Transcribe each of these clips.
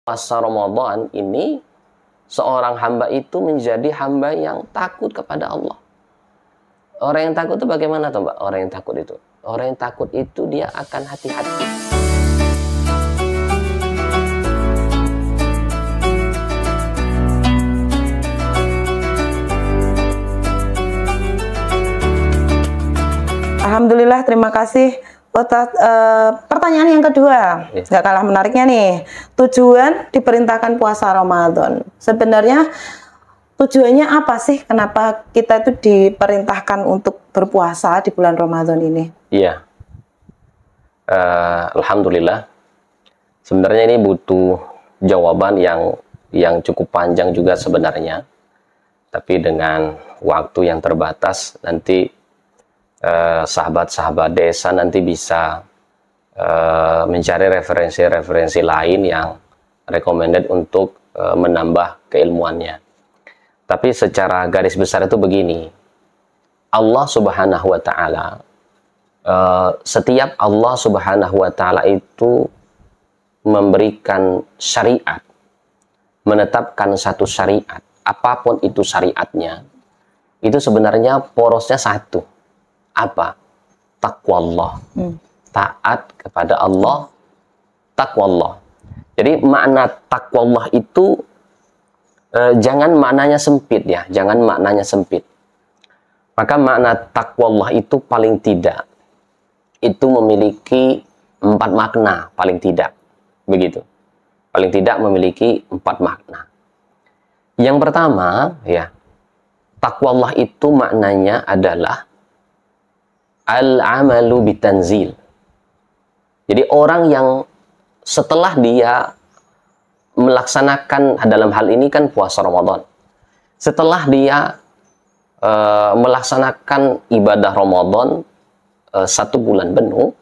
puasa Ramadan ini seorang hamba itu menjadi hamba yang takut kepada Allah. Orang yang takut itu bagaimana tuh Mbak? Orang yang takut itu dia akan hati-hati. Alhamdulillah, terima kasih. Pertanyaan yang kedua, nggak kalah menariknya nih. Tujuan diperintahkan puasa Ramadan. Sebenarnya tujuannya apa sih? Kenapa kita itu diperintahkan untuk berpuasa di bulan Ramadan ini? Iya. Alhamdulillah. Sebenarnya ini butuh jawaban yang cukup panjang juga sebenarnya. Tapi dengan waktu yang terbatas, nanti sahabat-sahabat desa nanti bisa mencari referensi-referensi lain yang recommended untuk menambah keilmuannya. Tapi secara garis besar itu begini, Allah Subhanahu wa Ta'ala, setiap Allah Subhanahu wa Ta'ala itu memberikan syariat, menetapkan satu syariat, apapun itu syariatnya, itu sebenarnya porosnya satu. Apa? Taqwallah. Taat kepada Allah, taqwallah. Jadi makna taqwallah itu jangan maknanya sempit ya, jangan maknanya sempit. Maka makna taqwallah itu paling tidak itu memiliki 4 makna, paling tidak. Begitu. Paling tidak memiliki 4 makna. Yang pertama ya, taqwallah itu maknanya adalah al-amalu bitanzil. Jadi orang yang setelah dia melaksanakan, dalam hal ini kan puasa Ramadan, setelah dia melaksanakan ibadah Ramadan 1 bulan penuh,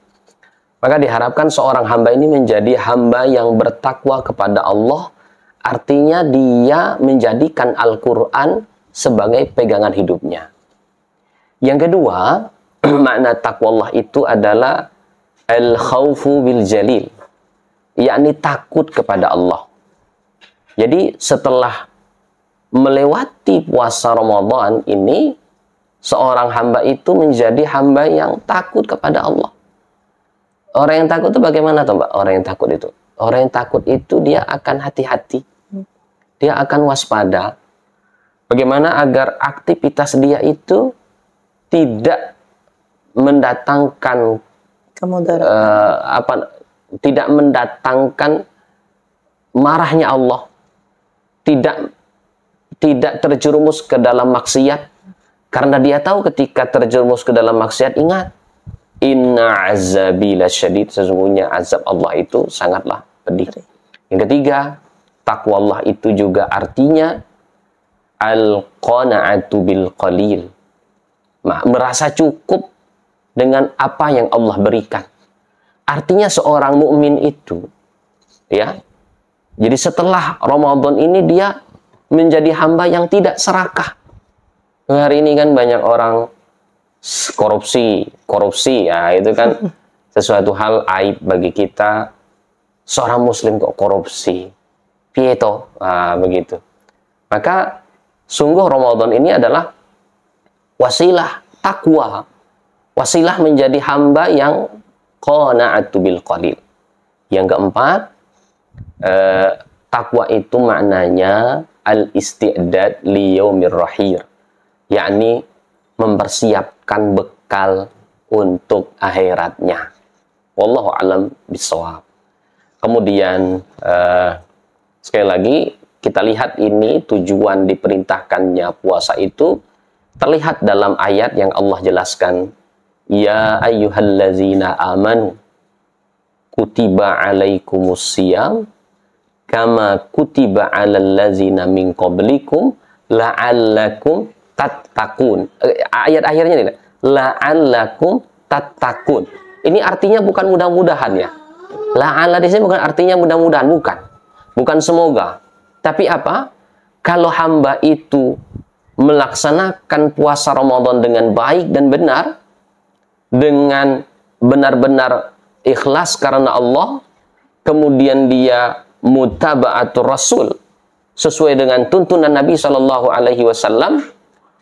maka diharapkan seorang hamba ini menjadi hamba yang bertakwa kepada Allah. Artinya dia menjadikan Al-Quran sebagai pegangan hidupnya. Yang kedua, makna taqwallah itu adalah al-khawfu bil jalil, yakni takut kepada Allah. Jadi setelah melewati puasa Ramadan ini, seorang hamba itu menjadi hamba yang takut kepada Allah. Orang yang takut itu bagaimana tuh Mbak? Orang yang takut itu dia akan hati-hati, dia akan waspada. Bagaimana agar aktivitas dia itu tidak mendatangkan tidak mendatangkan marahnya Allah, tidak terjerumus ke dalam maksiat, karena dia tahu ketika terjerumus ke dalam maksiat, ingat, inna azabi lasyadid, sesungguhnya azab Allah itu sangatlah pedih. Yang ketiga, takwa Allah itu juga artinya al-qana'atu bil qalil, merasa cukup dengan apa yang Allah berikan. Artinya seorang mukmin itu ya, jadi setelah Ramadan ini dia menjadi hamba yang tidak serakah. Hari ini kan banyak orang korupsi ya, itu kan sesuatu hal aib bagi kita. Seorang muslim kok korupsi, piye toh? Begitu. Maka sungguh Ramadan ini adalah wasilah takwa, wasilah menjadi hamba yang qana'atu bil qalil. Yang keempat, takwa itu maknanya al-isti'dad li yaumir rahir, yakni mempersiapkan bekal untuk akhiratnya. Wallahu a'lam bishawab. Kemudian sekali lagi kita lihat ini tujuan diperintahkannya puasa itu terlihat dalam ayat yang Allah jelaskan, ya ayyuhallazina amanu kutiba alaikumusiyam kama kutiba alal ladzina min qablikum la'allakum tattaqun. Ayat akhirnya nih, la'allakum tattaqun. Ini artinya bukan mudah-mudahan ya. La'alla di sini bukan artinya mudah-mudahan, bukan semoga. Tapi apa? Kalau hamba itu melaksanakan puasa Ramadan dengan baik dan benar, dengan benar-benar ikhlas karena Allah, kemudian dia mutaba'atur rasul, sesuai dengan tuntunan Nabi Shallallahu Alaihi Wasallam,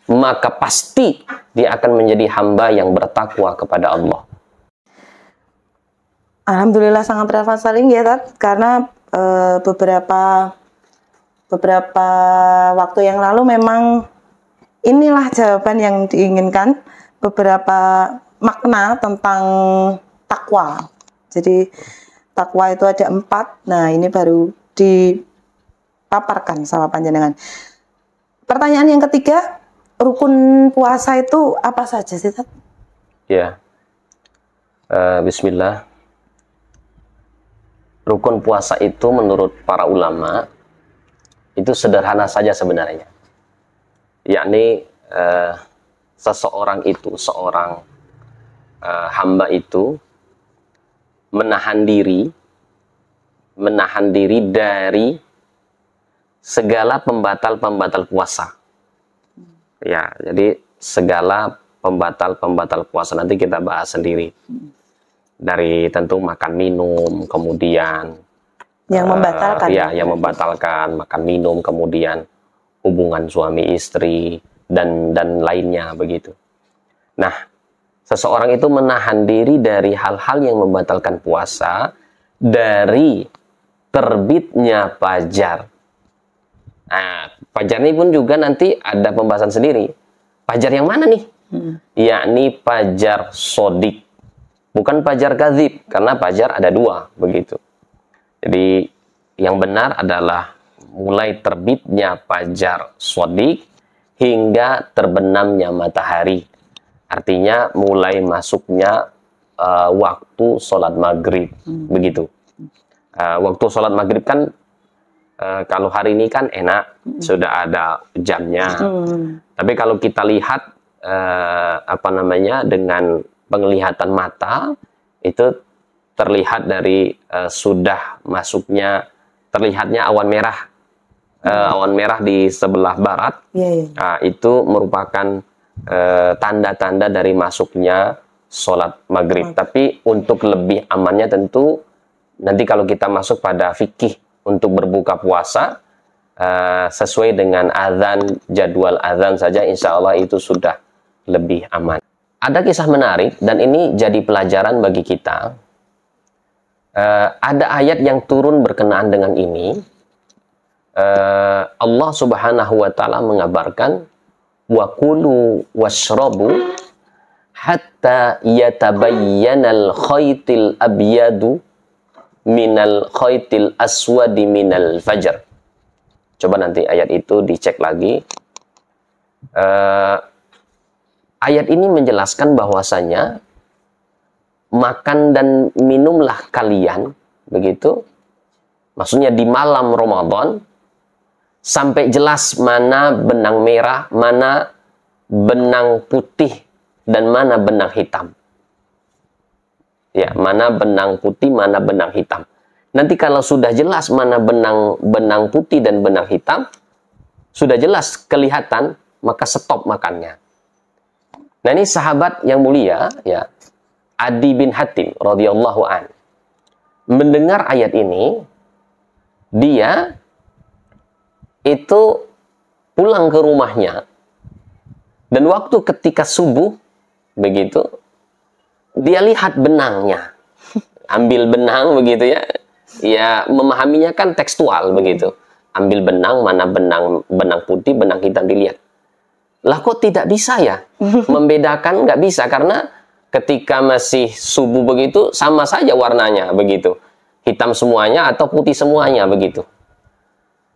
maka pasti dia akan menjadi hamba yang bertakwa kepada Allah. Alhamdulillah sangat relevan sekali ya, Tat, karena beberapa waktu yang lalu memang inilah jawaban yang diinginkan, beberapa makna tentang takwa. Jadi takwa itu ada 4. Nah, ini baru dipaparkan sama panjenengan. Pertanyaan yang ketiga, rukun puasa itu apa saja sih, Tat? Ya, Bismillah. Rukun puasa itu menurut para ulama itu sederhana saja sebenarnya. Yakni seseorang itu, seorang hamba itu menahan diri dari segala pembatal-pembatal puasa. Ya, jadi segala pembatal-pembatal puasa nanti kita bahas sendiri. Dari tentu makan minum, kemudian yang membatalkan. Ya, yang membatalkan makan minum, kemudian hubungan suami istri dan lainnya begitu. Nah, seseorang itu menahan diri dari hal-hal yang membatalkan puasa dari terbitnya fajar. Nah, fajar ini pun juga nanti ada pembahasan sendiri. Fajar yang mana nih? Yakni fajar sodik, bukan fajar kadzib, karena fajar ada 2 begitu. Jadi yang benar adalah mulai terbitnya fajar sodik hingga terbenamnya matahari. Artinya mulai masuknya waktu sholat maghrib begitu. Waktu sholat maghrib kan kalau hari ini kan enak, sudah ada jamnya. Tapi kalau kita lihat dengan penglihatan mata, itu terlihat dari sudah masuknya, terlihatnya awan merah di sebelah barat. Nah, itu merupakan tanda-tanda dari masuknya sholat maghrib. Tapi untuk lebih amannya tentu nanti kalau kita masuk pada fikih untuk berbuka puasa, sesuai dengan azan, jadwal azan saja, insya Allah itu sudah lebih aman. Ada kisah menarik dan ini jadi pelajaran bagi kita. Ada ayat yang turun berkenaan dengan ini. Allah Subhanahu wa taala mengabarkan, wa kulu washrabu hatta yatabayyanal khaytil abyadu minal khaytil aswadi minal fajr. Coba nanti ayat itu dicek lagi. Ayat ini menjelaskan bahwasanya makan dan minumlah kalian, begitu. Maksudnya di malam Ramadan sampai jelas mana benang merah, mana benang putih, dan mana benang hitam. Ya, mana benang putih, mana benang hitam. Nanti kalau sudah jelas mana benang putih dan benang hitam, sudah jelas kelihatan, maka stop makannya. Nah, ini sahabat yang mulia, ya, Adi bin Hatim radhiyallahu an, mendengar ayat ini, dia itu pulang ke rumahnya, dan waktu ketika subuh begitu, dia lihat benangnya, ambil benang begitu ya, ya memahaminya kan tekstual begitu, ambil benang, mana benang putih, benang hitam dilihat. Lah kok tidak bisa ya membedakan? Nggak bisa, karena ketika masih subuh begitu sama saja warnanya begitu, hitam semuanya atau putih semuanya begitu.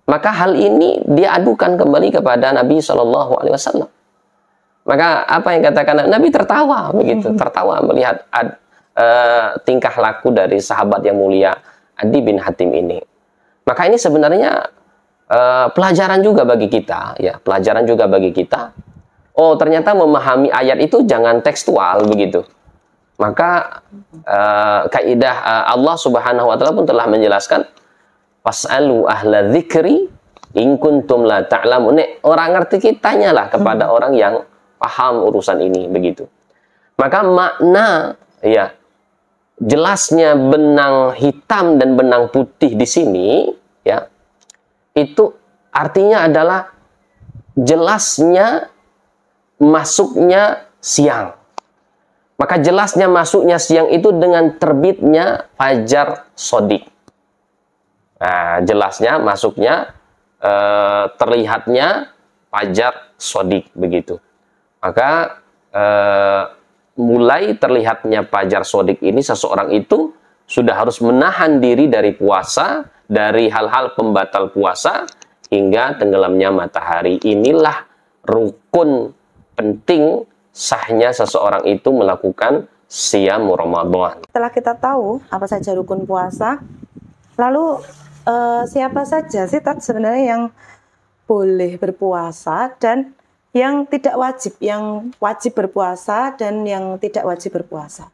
Maka hal ini dia adukan kembali kepada Nabi Shallallahu Alaihi Wasallam. Maka apa yang katakan Nabi? Tertawa begitu, tertawa melihat tingkah laku dari sahabat yang mulia Adi bin Hatim ini. Maka ini sebenarnya pelajaran juga bagi kita, ya, pelajaran juga bagi kita. Oh, ternyata memahami ayat itu jangan tekstual begitu. Maka kaidah Allah Subhanahu wa taala pun telah menjelaskan, fas'alu ahla dzikri in kuntum la ta'lamun. Orang ngerti, tanyalah kepada orang yang paham urusan ini begitu. Maka makna, ya, jelasnya benang hitam dan benang putih di sini ya, itu artinya adalah jelasnya masuknya siang. Maka jelasnya masuknya siang itu dengan terbitnya fajar shodiq. Nah, jelasnya masuknya terlihatnya fajar shodiq begitu. Maka mulai terlihatnya fajar shodiq ini seseorang itu sudah harus menahan diri dari puasa, dari hal-hal pembatal puasa hingga tenggelamnya matahari. Inilah rukun penting sahnya seseorang itu melakukan siyam Ramadan. Setelah kita tahu apa saja rukun puasa, lalu siapa saja sih sebenarnya yang boleh berpuasa dan yang tidak wajib, yang wajib berpuasa dan yang tidak wajib berpuasa?